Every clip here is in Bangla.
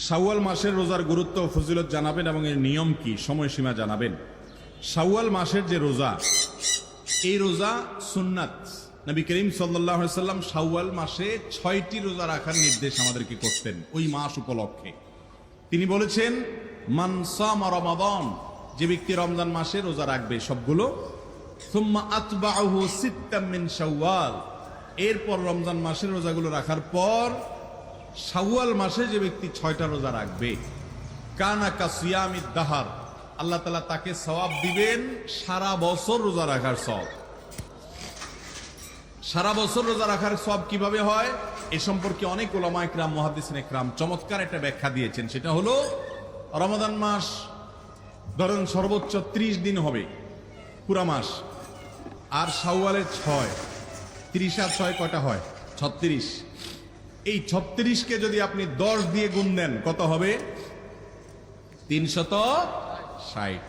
শাওয়াল মাসের রোজার গুরুত্ব ও ফজিলত জানাবেন এবং এর নিয়ম কি, সময়সীমা জানাবেন। শাওয়াল মাসের যে রোজা, এই রোজা সুন্নাত। নবী করিম সাল্লাল্লাহু আলাইহি সাল্লাম শাওয়াল মাসে 6টি রোজা রাখার নির্দেশ আমাদেরকে করতেন ওই মাস উপলক্ষে। তিনি বলেছেন, মান সামা রমাদান, যে ব্যক্তি রমজান মাসে রোজা রাখবে সবগুলো, সুম্মা আতবাহু সিত্তাম মিন শাওয়াল, এরপর রমজান মাসের রোজাগুলো রাখার পর শাওয়াল মাসে যে ব্যক্তি 6টা রোজা রাখবে, কানা কাসিয়ামিদ দাহার, আল্লাহ তাআলা তাকে সওয়াব দিবেন সারা বছর রোজা রাখার সওয়াব। সারা বছর রোজা রাখার সওয়াব কিভাবে হয় এ সম্পর্কে অনেক উলামা ইকরাম, মুহাদ্দিসিন ইকরাম চমৎকার একটা ব্যাখ্যা দিয়েছেন। সেটা হলো, রমাদান মাস ধরেন সর্বোচ্চ 30 দিন হবে পুরা মাস, আর শাওয়ালের 6, 30 আর 6 কয়টা হয়? 36। এই 36কে যদি আপনি 10 দিয়ে গুণ দেন কত হবে? 360।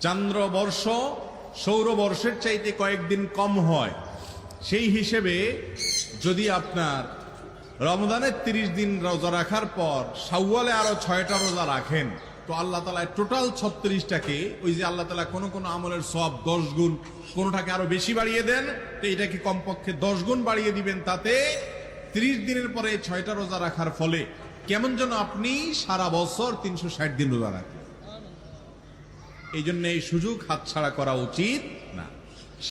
চান্দ্রবর্ষ সৌরবর্ষের চাইতে কয়েকদিন কম হয়। সেই হিসেবে যদি আপনার রমজানের 30 দিন রোজা রাখার পর শাওয়ালে আরো 6টা রোজা রাখেন, তো আল্লাহ তাআলা টোটাল 36টাকে, ওই যে আল্লাহ তাআলা কোন কোন আমলের সওয়াব 10 গুণ, কোনটাকে আরো বেশি বাড়িয়ে দেন, তো এটাকে কমপক্ষে 10 গুণ বাড়িয়ে দিবেন। তাতে 30 দিনের পরে 6টা রোজা রাখার ফলে কেমন যেন আপনি সারা বছর 360 দিন রোজা রাখেন। এই জন্য এই সুযোগ হাতছাড়া করা উচিত